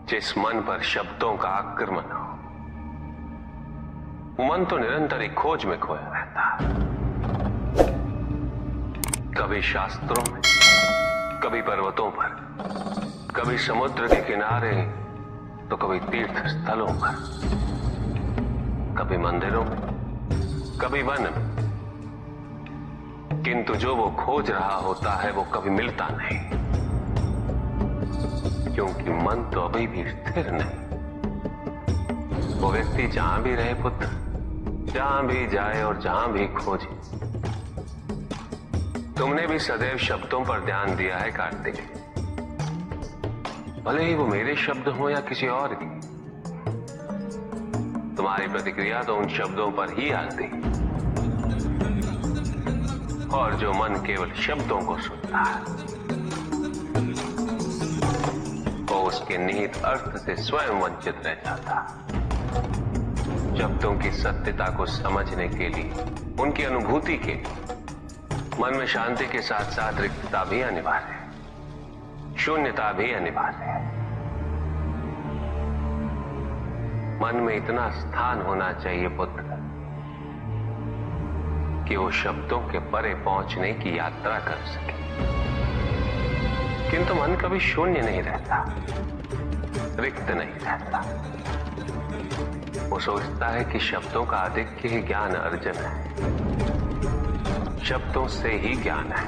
जिस मन पर शब्दों का आक्रमण हो, वो मन तो निरंतर ही खोज में खोया रहता है। कभी शास्त्रों में, कभी पर्वतों पर, कभी समुद्र के किनारे, तो कभी तीर्थ स्थलों पर, कभी मंदिरों में, कभी वन में। किंतु जो वो खोज रहा होता है वो कभी मिलता नहीं, क्योंकि मन तो अभी भी स्थिर नहीं। वो व्यक्ति जहां भी रहे पुत्र, जहां भी जाए और जहां भी खोजे। तुमने भी सदैव शब्दों पर ध्यान दिया है कार्तिक, भले ही वो मेरे शब्द हो या किसी और की। तुम्हारी प्रतिक्रिया तो उन शब्दों पर ही आती, और जो मन केवल शब्दों को सुनता है, वो उसके निहित अर्थ से स्वयं वंचित रह जाता। शब्दों की सत्यता को समझने के लिए, उनकी अनुभूति के लिए, मन में शांति के साथ साथ रिक्तता भी अनिवार्य है, शून्यता भी अनिवार्य है। मन में इतना स्थान होना चाहिए पुत्र कि वो शब्दों के परे पहुंचने की यात्रा कर सके। किंतु मन कभी शून्य नहीं रहता, रिक्त नहीं रहता। वो सोचता है कि शब्दों का आधिक्य ही ज्ञान अर्जन है, शब्दों से ही ज्ञान है,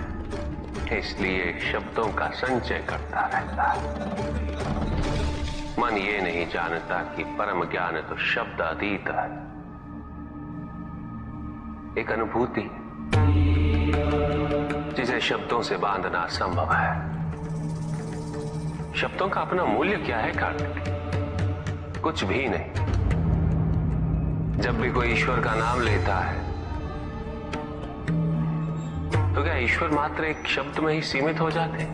इसलिए शब्दों का संचय करता रहता है। मन ये नहीं जानता कि परम ज्ञान तो शब्द अतीत है, एक अनुभूति जिसे शब्दों से बांधना असंभव है। शब्दों का अपना मूल्य क्या है कार्तिक? कुछ भी नहीं। जब भी कोई ईश्वर का नाम लेता है तो क्या ईश्वर मात्र एक शब्द में ही सीमित हो जाते?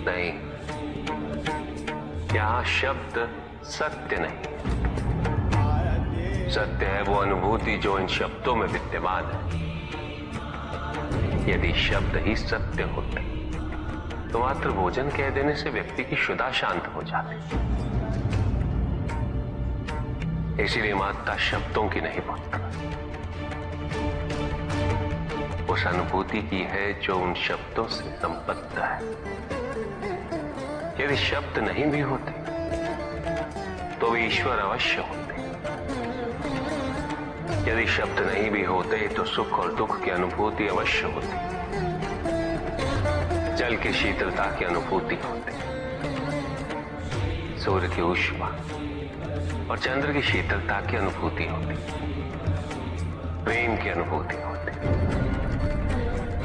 नहीं, यहां शब्द सत्य नहीं, सत्य है वो अनुभूति जो इन शब्दों में विद्यमान है। यदि शब्द ही सत्य होते तो मात्र भोजन कह देने से व्यक्ति की क्षुधा शांत हो जाती। इसीलिए माता शब्दों की नहीं पुत्र, उस अनुभूति की है जो उन शब्दों से संबद्ध है। यदि शब्द नहीं भी होते तो वे ईश्वर अवश्य होते। यदि शब्द नहीं भी होते तो सुख और दुख की अनुभूति अवश्य होती, जल की शीतलता की अनुभूति होती, सूर्य की ऊष्मा और चंद्र की शीतलता की अनुभूति होती, प्रेम की अनुभूति होती।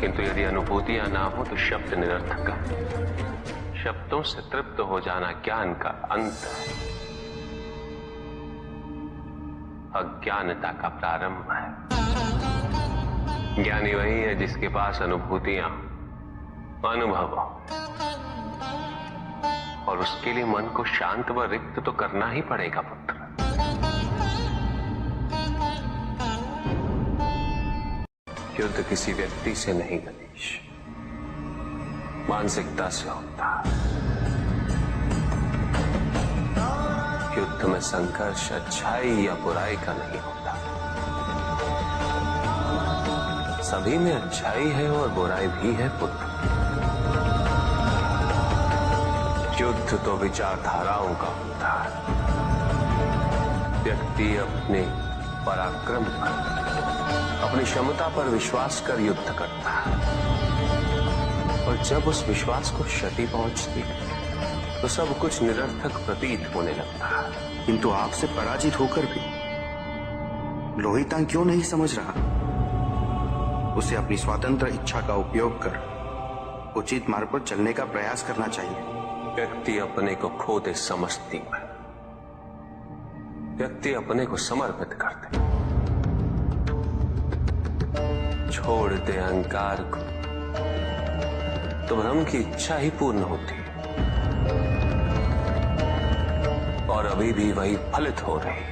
किंतु यदि अनुभूतियां ना हो तो शब्द निरर्थक है। शब्दों से तृप्त हो जाना ज्ञान का अंत है, अज्ञानता का प्रारंभ है। ज्ञानी वही है जिसके पास अनुभूतियां, अनुभव, और उसके लिए मन को शांत व रिक्त तो करना ही पड़ेगा पुत्र। युद्ध किसी व्यक्ति से नहीं गणेश, मानसिकता से होता। युद्ध में संघर्ष अच्छाई या बुराई का नहीं होता, सभी में अच्छाई है और बुराई भी है पुत्र। युद्ध तो विचारधाराओं का होता है। व्यक्ति अपने पराक्रम पर, अपनी क्षमता पर विश्वास कर युद्ध करता है, और जब उस विश्वास को क्षति पहुंचती है तो सब कुछ निरर्थक प्रतीत होने लगता है। किंतु आपसे पराजित होकर भी लोहितांग क्यों नहीं समझ रहा? उसे अपनी स्वतंत्र इच्छा का उपयोग कर उचित मार्ग पर चलने का प्रयास करना चाहिए। व्यक्ति अपने को खो दे समझती है, व्यक्ति अपने को समर्पित कर दे, छोड़ दे अहंकार को, तो ब्रह्म की इच्छा ही पूर्ण होती है, और अभी भी वही फलित हो रही है।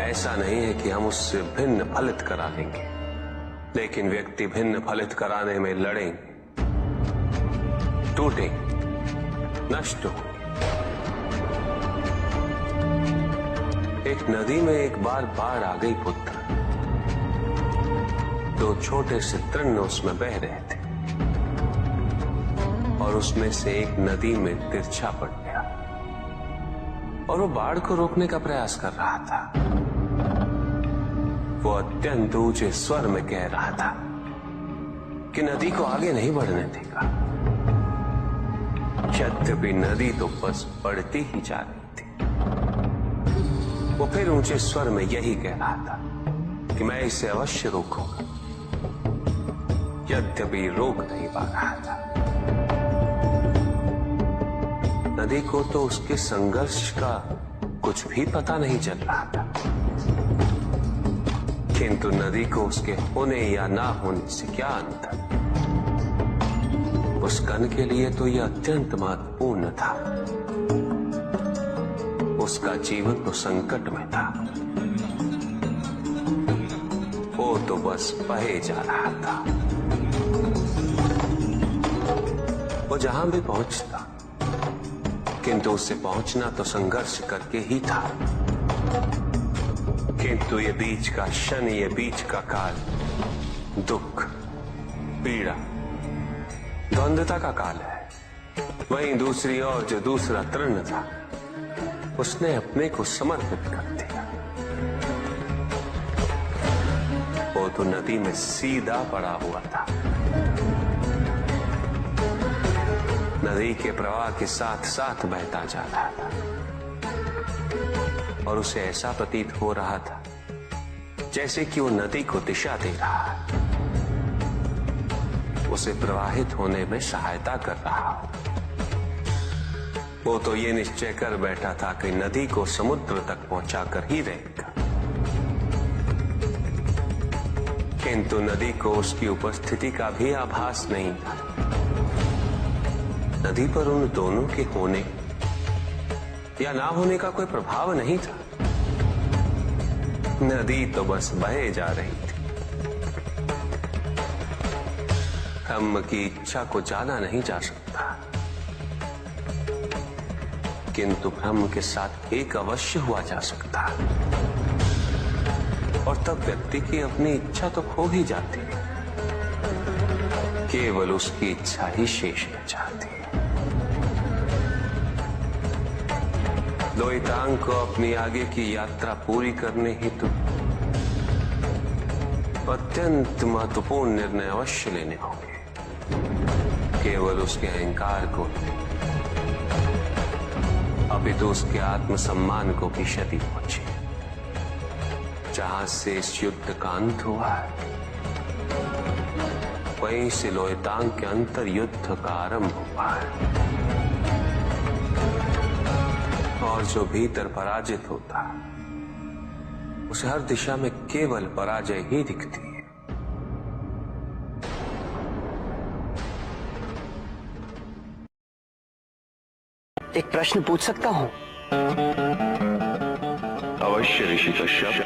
ऐसा नहीं है कि हम उससे भिन्न फलित करा लेंगे, लेकिन व्यक्ति भिन्न फलित कराने में लड़ेंगे, टूटेंगे, नष्ट हो। एक नदी में एक बार बाढ़ आ गई पुत्र। 2 छोटे से तृण उसमें बह रहे थे और उसमें से एक नदी में तिरछा पड़ गया और वो बाढ़ को रोकने का प्रयास कर रहा था। वो अत्यंत ऊंचे स्वर में कह रहा था कि नदी को आगे नहीं बढ़ने देगा। यद्यपि नदी तो बस बढ़ती ही जा रही थी। वो फिर ऊंचे स्वर में यही कह रहा था कि मैं इसे अवश्य रोकूंगा, यद्यपि रोक नहीं पा रहा था। नदी को तो उसके संघर्ष का कुछ भी पता नहीं चल रहा था, किंतु नदी को उसके होने या ना होने से क्या अंतर। उस कण के लिए तो यह अत्यंत महत्वपूर्ण था। उसका जीवन तो संकट में था। वो तो बस बहे जा रहा था। वो जहां भी पहुंचता, किंतु उससे पहुंचना तो संघर्ष करके ही था। किंतु ये बीच का क्षण, ये बीच का काल दुख, पीड़ा, द्वंद्वता का काल है। वहीं दूसरी ओर जो दूसरा तृण था, उसने अपने को समर्पित कर दिया। वो तो नदी में सीधा पड़ा हुआ था। नदी के प्रवाह के साथ साथ बहता जा रहा था और उसे ऐसा प्रतीत हो रहा था जैसे कि वो नदी को दिशा दे रहा है, उसे प्रवाहित होने में सहायता कर रहा हो। वो तो ये निश्चय कर बैठा था कि नदी को समुद्र तक पहुंचाकर ही रहेगा, किंतु नदी को उसकी उपस्थिति का भी आभास नहीं था। नदी पर उन दोनों के होने या ना होने का कोई प्रभाव नहीं था। नदी तो बस बहे जा रही थी। ब्रह्म की इच्छा को जाना नहीं जा सकता, किंतु ब्रह्म के साथ एक अवश्य हुआ जा सकता, और तब व्यक्ति की अपनी इच्छा तो खो ही जाती है। केवल उसकी इच्छा ही शेष रह जाती है। द्वैतांग को अपनी आगे की यात्रा पूरी करने हेतु अत्यंत महत्वपूर्ण निर्णय अवश्य लेने होंगे। केवल उसके अहंकार को, अपितु उसके आत्मसम्मान को भी क्षति पहुंची। जहां से इस युद्ध का अंत हुआ है, वहीं से लोहितांग के अंतर युद्ध का आरंभ हुआ है। और जो भीतर पराजित होता, उसे हर दिशा में केवल पराजय ही दिखती है। एक प्रश्न पूछ सकता हूं? अवश्य ऋषि कश्यप।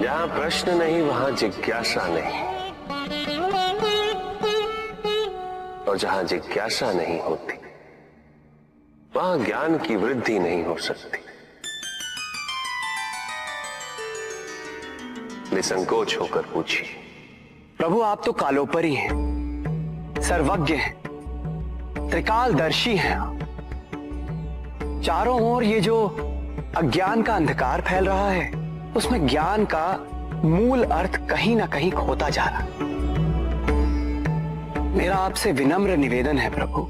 जहां प्रश्न नहीं वहां जिज्ञासा नहीं, और जहां जिज्ञासा नहीं होती वहां ज्ञान की वृद्धि नहीं हो सकती। निसंकोच होकर पूछिए। प्रभु, आप तो कालोपरी हैं, सर्वज्ञ हैं, त्रिकालदर्शी हैं। चारों ओर ये जो अज्ञान का अंधकार फैल रहा है, उसमें ज्ञान का मूल अर्थ कहीं ना कहीं खोता जा रहा। मेरा आपसे विनम्र निवेदन है प्रभु,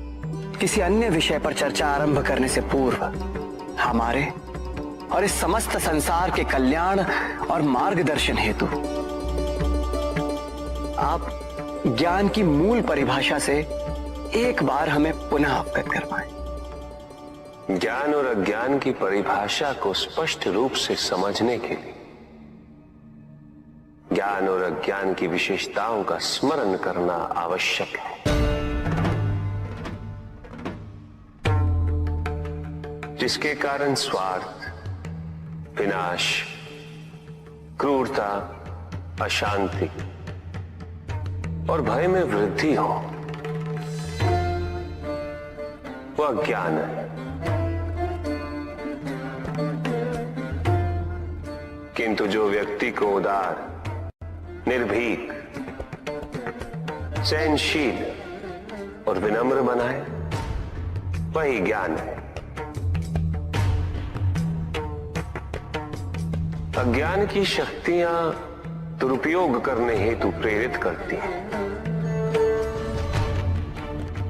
किसी अन्य विषय पर चर्चा आरंभ करने से पूर्व हमारे और इस समस्त संसार के कल्याण और मार्गदर्शन हेतु आप ज्ञान की मूल परिभाषा से एक बार हमें पुनः अवगत करवाएं। ज्ञान और अज्ञान की परिभाषा को स्पष्ट रूप से समझने के लिए ज्ञान और अज्ञान की विशेषताओं का स्मरण करना आवश्यक है। जिसके कारण स्वार्थ, विनाश, क्रूरता, अशांति और भय में वृद्धि हो। वो अज्ञान है। किंतु जो व्यक्ति को उदार, निर्भीक, सहनशील और विनम्र बनाए, वही ज्ञान है। अज्ञान की शक्तियां दुरुपयोग करने हेतु प्रेरित करती हैं,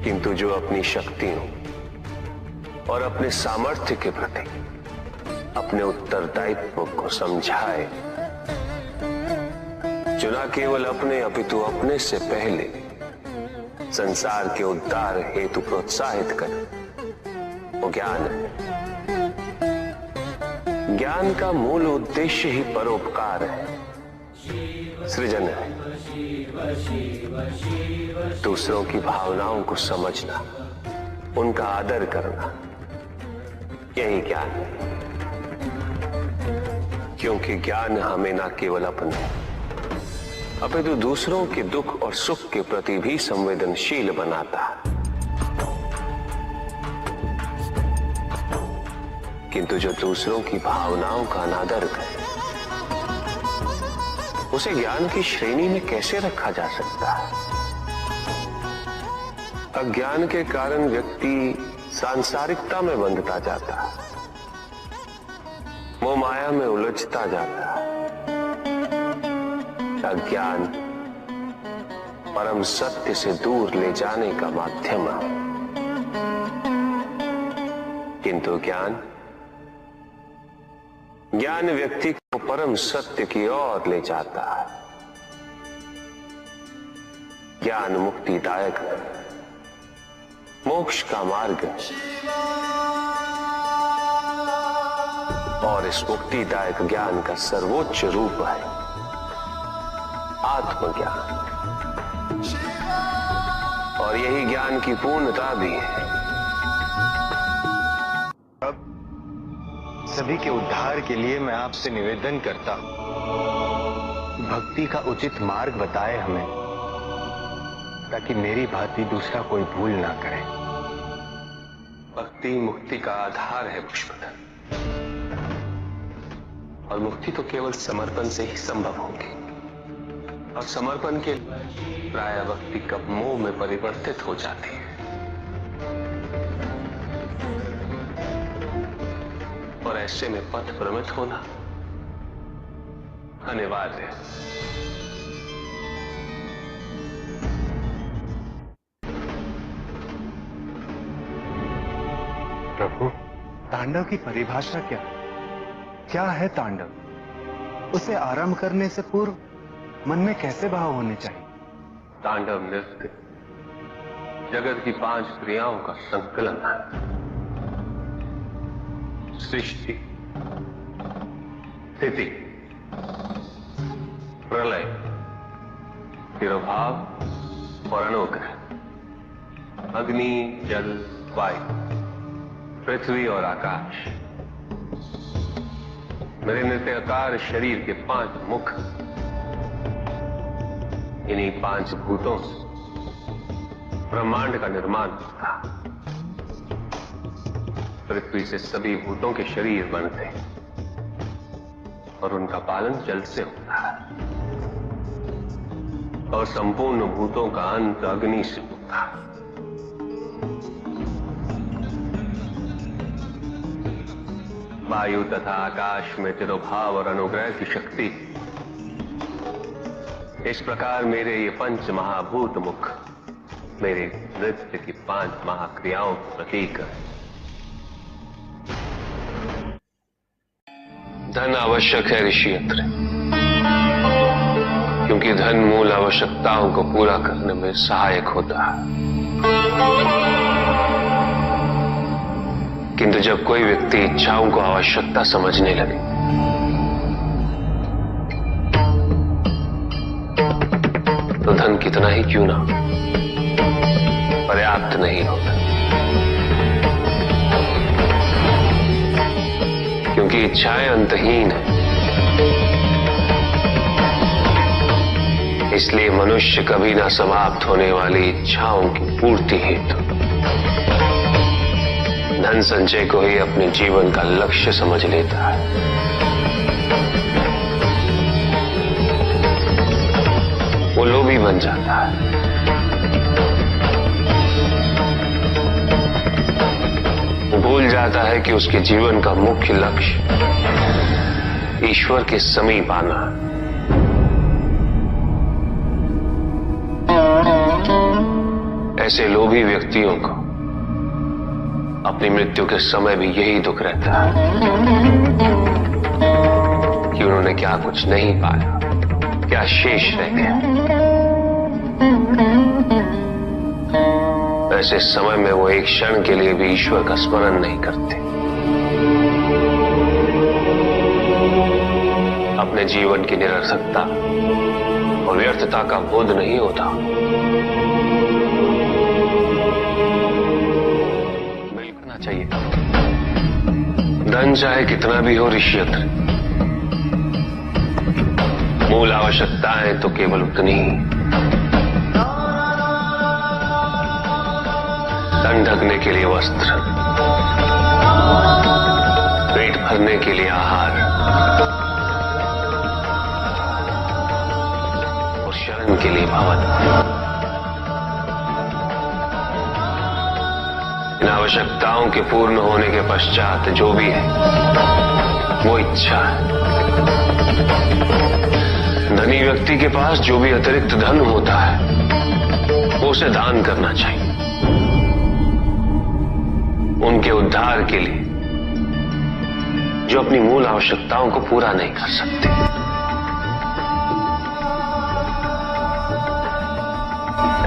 किंतु जो अपनी शक्तियों और अपने सामर्थ्य के प्रति अपने उत्तरदायित्व को समझाए, जो न केवल अपने अपितु अपने से पहले संसार के उद्धार हेतु प्रोत्साहित करे, वो ज्ञान है। ज्ञान का मूल उद्देश्य ही परोपकार है, सृजन है। दूसरों की भावनाओं को समझना, उनका आदर करना, यही ज्ञान है। क्योंकि ज्ञान हमें न केवल अपने अपितु दूसरों के दुख और सुख के प्रति भी संवेदनशील बनाता है। किंतु जो दूसरों की भावनाओं का अनादर करे, उसे ज्ञान की श्रेणी में कैसे रखा जा सकता है? अज्ञान के कारण व्यक्ति सांसारिकता में बंधता जाता है, मोह माया में उलझता जाता है। अज्ञान परम सत्य से दूर ले जाने का माध्यम है, किंतु ज्ञान व्यक्ति को परम सत्य की ओर ले जाता है। ज्ञान मुक्तिदायक है, मोक्ष का मार्ग है, और इस मुक्तिदायक ज्ञान का सर्वोच्च रूप है आत्मज्ञान, और यही ज्ञान की पूर्णता भी है। सभी के उद्धार के लिए मैं आपसे निवेदन करता हूं, भक्ति का उचित मार्ग बताए हमें, ताकि मेरी भांति दूसरा कोई भूल ना करे। भक्ति मुक्ति का आधार है पुष्पधन, और मुक्ति तो केवल समर्पण से ही संभव होगी। और समर्पण के प्राय भक्ति कब मोह में परिवर्तित हो जाती है। और ऐसे में पथ भ्रमित होना अनिवार्य है। प्रभु, तांडव की परिभाषा क्या है? क्या है तांडव? उसे आरंभ करने से पूर्व मन में कैसे भाव होने चाहिए? तांडव नृत्य जगत की 5 क्रियाओं का संकलन है। सृष्टि, स्थिति, प्रलय, तिरोभाव और अनुग्रह, अग्नि, जल, वायु, पृथ्वी और आकाश। मेरे नृत्याकार शरीर के 5 मुख, इन्हीं 5 भूतों से ब्रह्मांड का निर्माण होता। पृथ्वी से सभी भूतों के शरीर बनते हैं, और उनका पालन जल से होता है, और संपूर्ण भूतों का अंत अग्नि से होता है। वायु तथा आकाश में तिरोभाव और अनुग्रह की शक्ति। इस प्रकार मेरे ये 5 महाभूत मुख मेरे नृत्य की 5 महाक्रियाओं का प्रतीक है। धन आवश्यक है ऋषियंत्र, क्योंकि धन मूल आवश्यकताओं को पूरा करने में सहायक होता है। किंतु जब कोई व्यक्ति इच्छाओं को आवश्यकता समझने लगे, तो धन कितना ही क्यों ना पर्याप्त नहीं होता, क्योंकि इच्छाएं अंतहीन है। इसलिए मनुष्य कभी ना समाप्त होने वाली इच्छाओं की पूर्ति हेतु धन संचय को ही अपने जीवन का लक्ष्य समझ लेता है, वो लोभी बन जाता है। वो भूल जाता है कि उसके जीवन का मुख्य लक्ष्य ईश्वर के समीप आना है। ऐसे लोभी व्यक्तियों को अपनी मृत्यु के समय भी यही दुख रहता है कि उन्होंने क्या कुछ नहीं पाया, क्या शेष रह गया। ऐसे समय में वो एक क्षण के लिए भी ईश्वर का स्मरण नहीं करते, अपने जीवन की निरर्थकता और व्यर्थता का बोध नहीं होता। बिल्कुल चाहिए, धन चाहे कितना भी हो ऋषियत्र, मूल आवश्यकताएं तो केवल उतनी ही। तन ढकने के लिए वस्त्र, पेट भरने के लिए आहार और शरण के लिए भवन। इन आवश्यकताओं के पूर्ण होने के पश्चात जो भी है वो इच्छा है। धनी व्यक्ति के पास जो भी अतिरिक्त धन होता है वो उसे दान करना चाहिए, उनके उद्धार के लिए जो अपनी मूल आवश्यकताओं को पूरा नहीं कर सकते।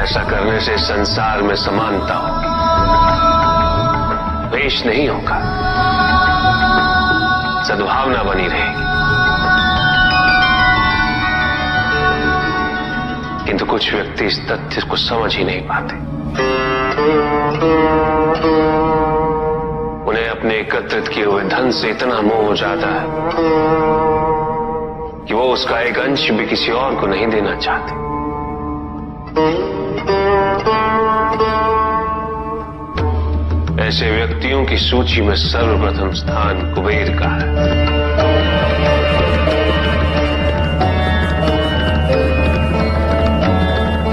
ऐसा करने से संसार में समानता होगी, द्वेष नहीं होगा, सद्भावना बनी रहेगी। किंतु कुछ व्यक्ति इस तथ्य को समझ ही नहीं पाते। उन्हें अपने एकत्रित किए हुए धन से इतना मोह हो जाता है कि वो उसका एक अंश भी किसी और को नहीं देना चाहते। ऐसे व्यक्तियों की सूची में सर्वप्रथम स्थान कुबेर का है।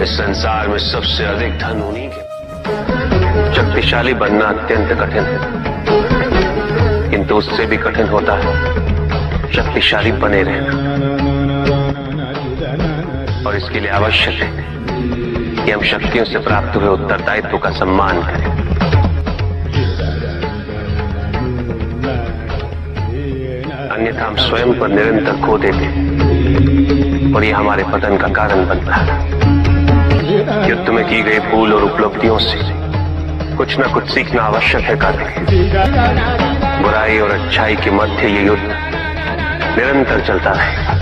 इस संसार में सबसे अधिक धन उन्हीं के। शक्तिशाली बनना अत्यंत कठिन है, किंतु उससे भी कठिन होता है शक्तिशाली बने रहना। और इसके लिए आवश्यक है कि हम शक्तियों से प्राप्त हुए उत्तरदायित्व का सम्मान करें। अन्यथा हम स्वयं पर निरंतर खो देते हैं और यह हमारे पतन का कारण बनता है। युद्ध में की गई भूल और उपलब्धियों से कुछ न कुछ सीखना आवश्यक है कार्तिक। बुराई और अच्छाई के मध्य ये युद्ध निरंतर चलता रहेगा।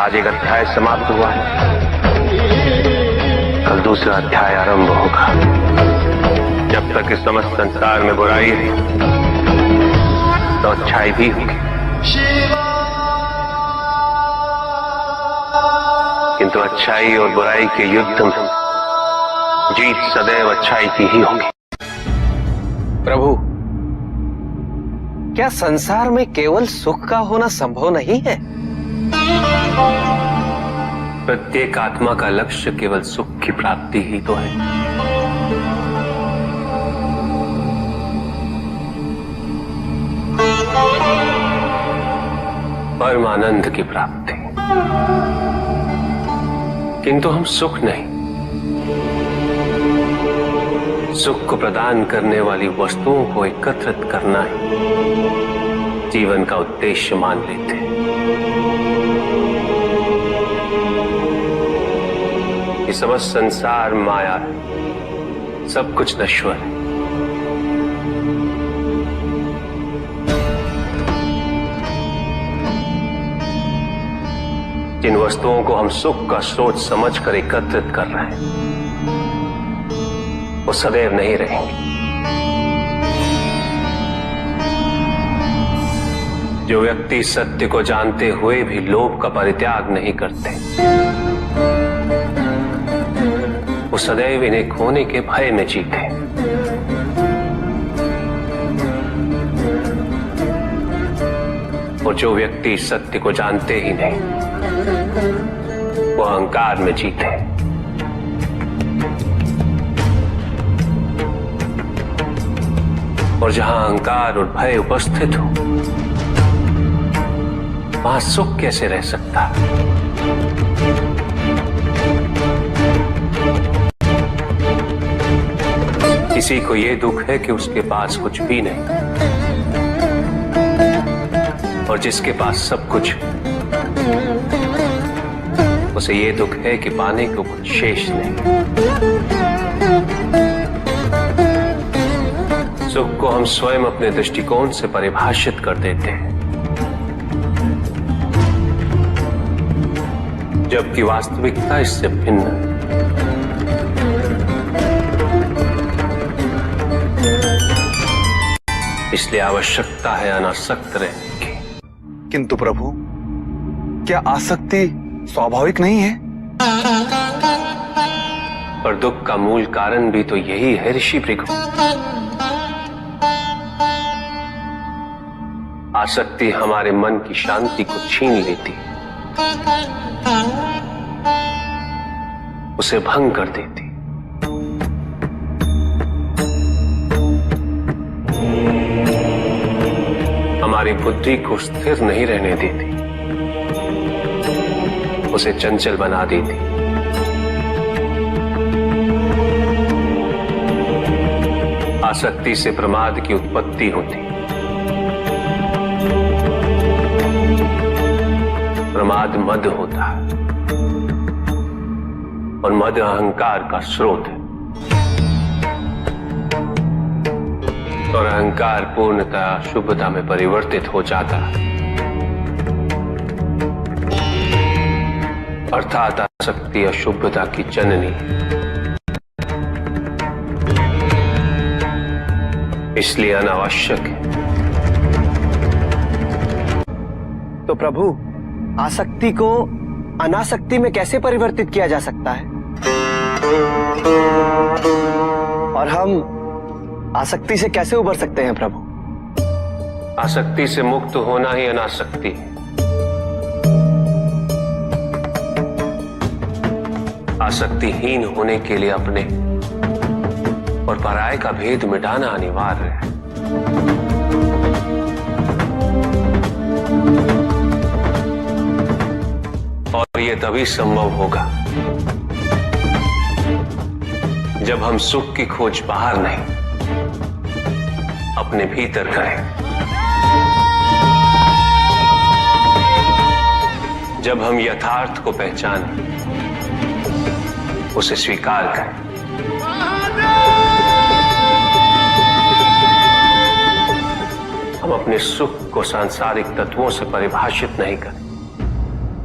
आज एक अध्याय समाप्त हुआ है, कल दूसरा अध्याय आरंभ होगा। जब तक इस समस्त संसार में बुराई है तो अच्छाई भी होगी, किंतु अच्छाई और बुराई के युद्ध में जीत सदैव अच्छाई की ही होगी। प्रभु, क्या संसार में केवल सुख का होना संभव नहीं है? प्रत्येक आत्मा का लक्ष्य केवल सुख की प्राप्ति ही तो है। परमानंद की प्राप्ति, किंतु हम सुख नहीं, सुख को प्रदान करने वाली वस्तुओं को एकत्रित करना ही जीवन का उद्देश्य मान लेते हैं। ये समस्त संसार माया है, सब कुछ नश्वर है। जिन वस्तुओं को हम सुख का सोच समझकर एकत्रित कर रहे हैं वो सदैव नहीं रहेंगे। जो व्यक्ति सत्य को जानते हुए भी लोभ का परित्याग नहीं करते वो सदैव इन्हें खोने के भय में जीते। और जो व्यक्ति सत्य को जानते ही नहीं, वो अहंकार में जीते। और जहां अहंकार और भय उपस्थित हो, वहां सुख कैसे रह सकता? किसी को यह दुख है कि उसके पास कुछ भी नहीं, और जिसके पास सब कुछ, उसे यह दुख है कि पाने को कुछ शेष नहीं। सुख को हम स्वयं अपने दृष्टिकोण से परिभाषित कर देते हैं, जबकि वास्तविकता इससे भिन्न है। इसलिए आवश्यकता है अनासक्त रहने की। किंतु प्रभु, क्या आसक्ति स्वाभाविक नहीं है? और दुख का मूल कारण भी तो यही है ऋषि भृगु। आसक्ति हमारे मन की शांति को छीन लेती, उसे भंग कर देती। हमारी बुद्धि को स्थिर नहीं रहने देती, उसे चंचल बना देती। आसक्ति से प्रमाद की उत्पत्ति होती, प्रमाद मद होता है, और मद अहंकार का स्रोत है। और अहंकार पूर्णतः शुभता में परिवर्तित हो जाता है, अर्थात आसक्ति अशुभता की जननी। इसलिए अनावश्यक है। तो प्रभु, आसक्ति को अनासक्ति में कैसे परिवर्तित किया जा सकता है? और हम आसक्ति से कैसे उबर सकते हैं प्रभु? आसक्ति से मुक्त होना ही अनासक्ति है। आसक्तिहीन होने के लिए अपने और पराये का भेद मिटाना अनिवार्य है। और यह तभी संभव होगा जब हम सुख की खोज बाहर नहीं, अपने भीतर करें। जब हम यथार्थ को पहचानें, उसे स्वीकार करें। हम अपने सुख को सांसारिक तत्वों से परिभाषित नहीं करें।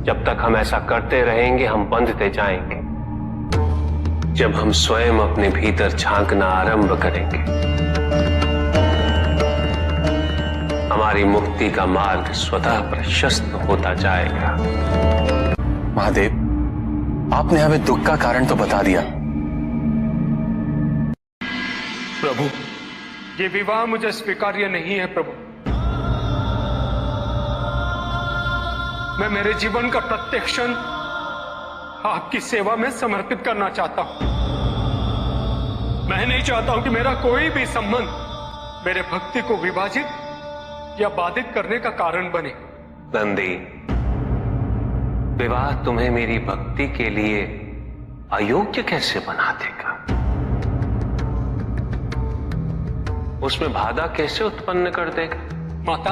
जब तक हम ऐसा करते रहेंगे, हम बंधते जाएंगे। जब हम स्वयं अपने भीतर झांकना आरंभ करेंगे, हमारी मुक्ति का मार्ग स्वतः प्रशस्त होता जाएगा। महादेव, आपने हमें दुख का कारण तो बता दिया। प्रभु, ये विवाह मुझे स्वीकार्य नहीं है प्रभु। मैं मेरे जीवन का प्रत्येक क्षण आपकी सेवा में समर्पित करना चाहता हूं। मैं नहीं चाहता हूं कि मेरा कोई भी संबंध मेरे भक्ति को विभाजित या बाधित करने का कारण बने। नंदी, विवाह तुम्हें मेरी भक्ति के लिए अयोग्य कैसे बना देगा? उसमें बाधा कैसे उत्पन्न कर देगा? माता,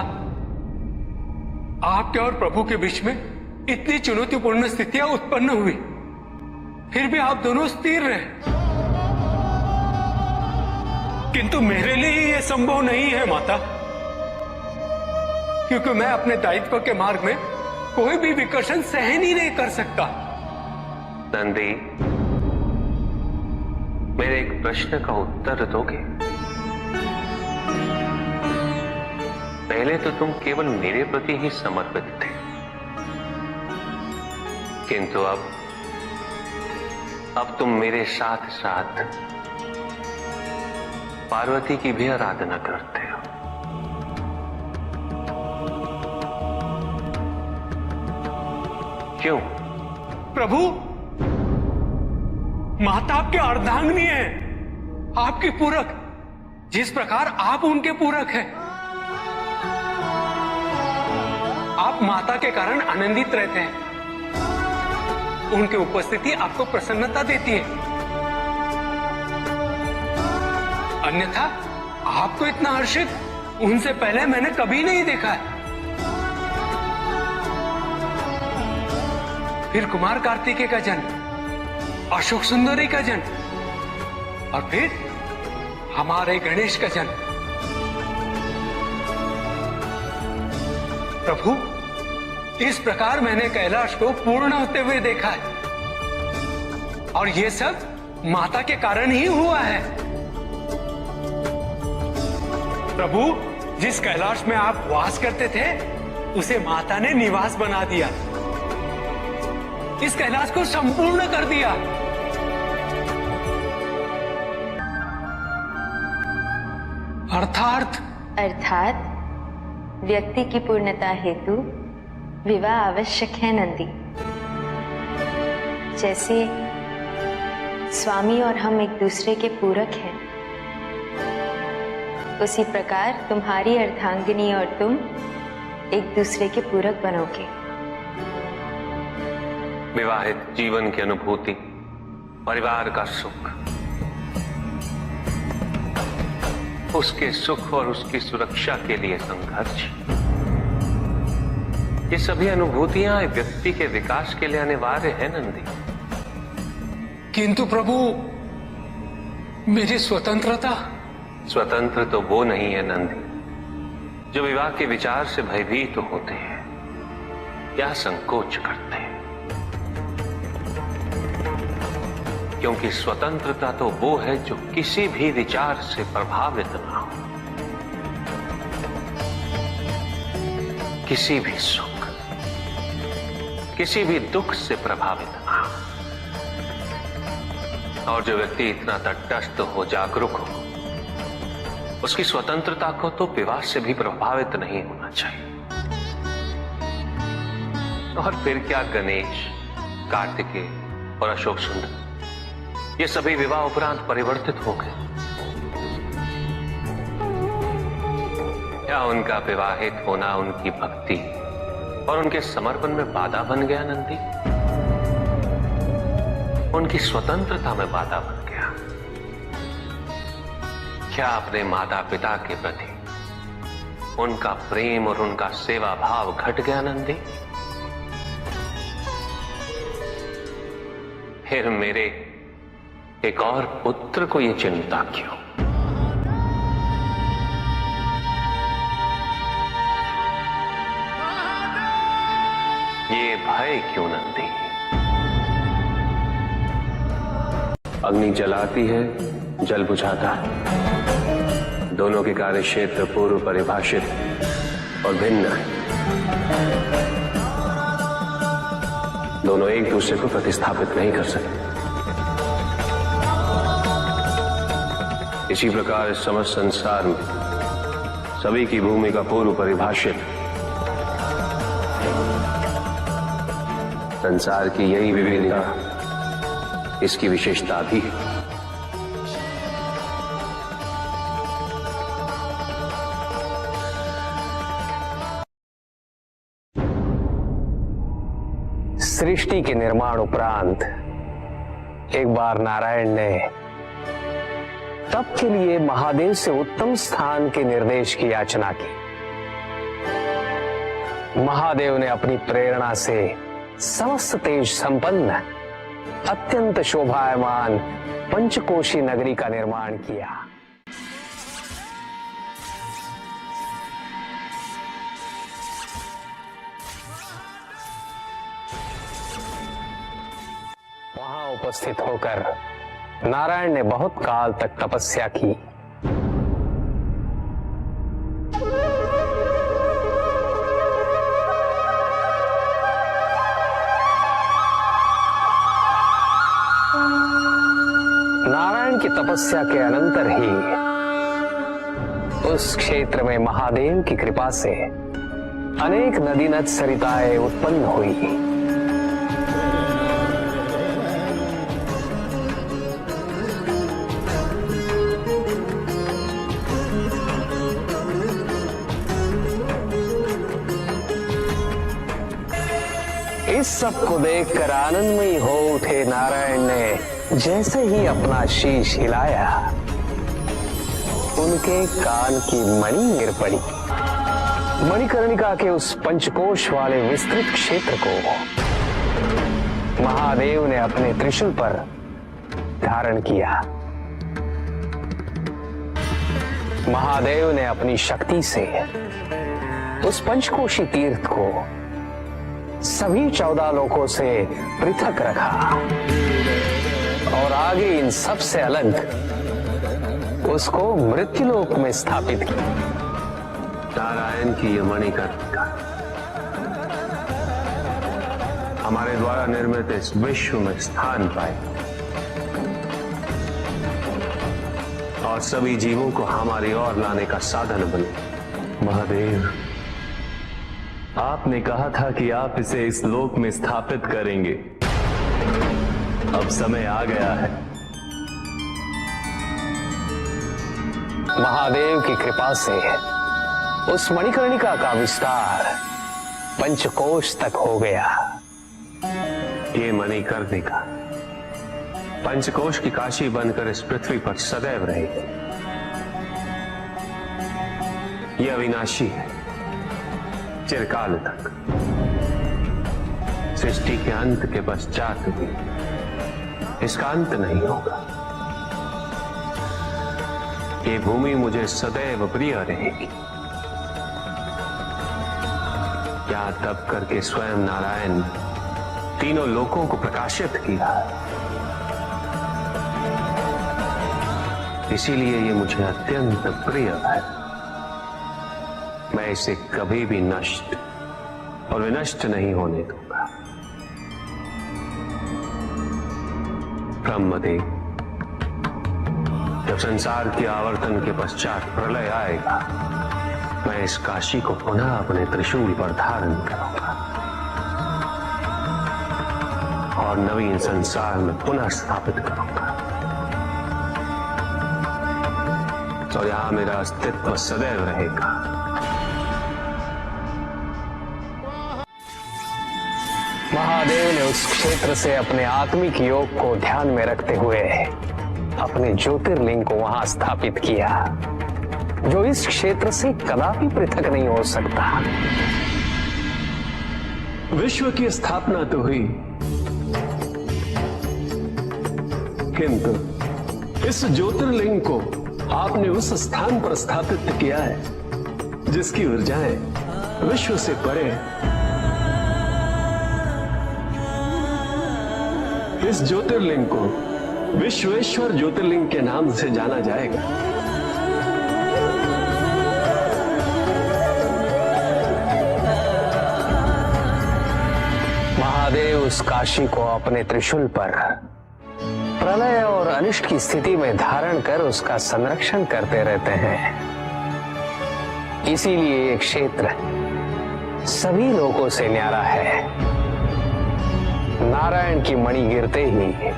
आपके और प्रभु के बीच में इतनी चुनौतीपूर्ण स्थितियां उत्पन्न हुई, फिर भी आप दोनों स्थिर रहे। किंतु मेरे लिए यह संभव नहीं है माता, क्योंकि मैं अपने दायित्व के मार्ग में कोई भी विकर्षण सहन ही नहीं कर सकता। नंदी, मेरे एक प्रश्न का उत्तर दोगे? पहले तो तुम केवल मेरे प्रति ही समर्पित थे, किंतु अब अब तुम मेरे साथ साथ पार्वती की भी आराधना करते हो। क्यों? प्रभु, माता आपके अर्धांगिनी है, आपकी पूरक, जिस प्रकार आप उनके पूरक हैं। आप माता के कारण आनंदित रहते हैं, उनकी उपस्थिति आपको प्रसन्नता देती है। अन्यथा आपको इतना हर्षित उनसे पहले मैंने कभी नहीं देखा है। फिर कुमार कार्तिकेय का जन्म, अशोक सुंदरी का जन्म, और फिर हमारे गणेश का जन्म। प्रभु, इस प्रकार मैंने कैलाश को पूर्ण होते हुए देखा है, और ये सब माता के कारण ही हुआ है। प्रभु, जिस कैलाश में आप वास करते थे, उसे माता ने निवास बना दिया, इस कैलाश को संपूर्ण कर दिया। अर्थात व्यक्ति की पूर्णता हेतु विवाह आवश्यक है नंदी। जैसे स्वामी और हम एक दूसरे के पूरक हैं, उसी प्रकार तुम्हारी अर्धांगिनी और तुम एक दूसरे के पूरक बनोगे। विवाहित जीवन की अनुभूति, परिवार का सुख, उसके सुख और उसकी सुरक्षा के लिए संघर्ष, ये सभी अनुभूतियां व्यक्ति के विकास के लिए अनिवार्य है नंदी। किंतु प्रभु, मेरी स्वतंत्रता। स्वतंत्र तो वो नहीं है नंदी जो विवाह के विचार से भयभीत तो होते हैं या संकोच करते हैं, क्योंकि स्वतंत्रता तो वो है जो किसी भी विचार से प्रभावित ना हो, किसी भी सुख, किसी भी दुख से प्रभावित ना हो। और जो व्यक्ति इतना तटस्थ हो, जागरूक हो, उसकी स्वतंत्रता को तो विवाह से भी प्रभावित नहीं होना चाहिए। और फिर क्या गणेश, कार्तिकेय और अशोक सुंदर, ये सभी विवाह उपरांत परिवर्तित हो गए? क्या उनका विवाहित होना उनकी भक्ति और उनके समर्पण में बाधा बन गया नंदी? उनकी स्वतंत्रता में बाधा बन गया? क्या अपने माता पिता के प्रति उनका प्रेम और उनका सेवा भाव घट गया नंदी? फिर मेरे एक और पुत्र को ये चिंता क्यों? ये भय क्यों नंदी? अग्नि जलाती है, जल बुझाता है, दोनों के कार्य क्षेत्र पूर्व परिभाषित और भिन्न है। दोनों एक दूसरे को प्रतिस्थापित नहीं कर सकते। इसी प्रकार इस समस्त संसार में सभी की भूमिका पूर्व परिभाषित। संसार की यही विविधता इसकी विशेषता भी है। सृष्टि के निर्माण उपरांत एक बार नारायण ने तप के लिए महादेव से उत्तम स्थान के निर्देश की याचना की। महादेव ने अपनी प्रेरणा से समस्त तेज संपन्न अत्यंत शोभायमान पंचकोशी नगरी का निर्माण किया। वहां उपस्थित होकर नारायण ने बहुत काल तक तपस्या की। नारायण की तपस्या के अनंतर ही उस क्षेत्र में महादेव की कृपा से अनेक नदी नद सरिताएं उत्पन्न हुई। इस सब को देखकर आनंदमयी हो उठे नारायण ने जैसे ही अपना शीश हिलाया, उनके कान की मणि गिर पड़ी। मणिकर्णिका के उस पंचकोश वाले विस्तृत क्षेत्र को महादेव ने अपने त्रिशूल पर धारण किया। महादेव ने अपनी शक्ति से उस पंचकोशी तीर्थ को सभी 14 लोकों से पृथक रखा और आगे इन सब से अलग उसको मृत्युलोक में स्थापित किया। नारायण की ये मणिकर्णिका हमारे द्वारा निर्मित इस विश्व में स्थान पाए और सभी जीवों को हमारी ओर लाने का साधन बने। महादेव, आपने कहा था कि आप इसे इस लोक में स्थापित करेंगे। अब समय आ गया है। महादेव की कृपा से उस मणिकर्णिका का विस्तार पंचकोश तक हो गया। ये मणिकर्णिका पंचकोश की काशी बनकर इस पृथ्वी पर सदैव रहेगी। यह अविनाशी है, चिरकाल तक। सृष्टि के अंत के पश्चात भी इसका अंत नहीं होगा। ये भूमि मुझे सदैव प्रिय रहेगी। यहां तप करके स्वयं नारायण तीनों लोकों को प्रकाशित किया, इसीलिए ये मुझे अत्यंत प्रिय है। मैं इसे कभी भी नष्ट और विनष्ट नहीं होने दूंगा। ब्रह्मदेव, जब संसार के आवर्तन के पश्चात प्रलय आएगा, मैं इस काशी को पुनः अपने त्रिशूल पर धारण करूंगा और नवीन संसार में पुनः स्थापित करूंगा। और यहां मेरा अस्तित्व सदैव रहेगा। महादेव ने उस क्षेत्र से अपने आत्मिक योग को ध्यान में रखते हुए अपने ज्योतिर्लिंग को वहां स्थापित किया, जो इस क्षेत्र से कदापि पृथक नहीं हो सकता। विश्व की स्थापना तो हुई, किंतु इस ज्योतिर्लिंग को आपने उस स्थान पर स्थापित किया है जिसकी ऊर्जाएं विश्व से परे। इस ज्योतिर्लिंग को विश्वेश्वर ज्योतिर्लिंग के नाम से जाना जाएगा। महादेव उस काशी को अपने त्रिशूल पर प्रलय और अनिष्ट की स्थिति में धारण कर उसका संरक्षण करते रहते हैं। इसीलिए ये क्षेत्र सभी लोगों से न्यारा है। नारायण की मणि गिरते ही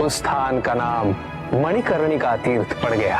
उस स्थान का नाम मणिकर्णिका तीर्थ पड़ गया।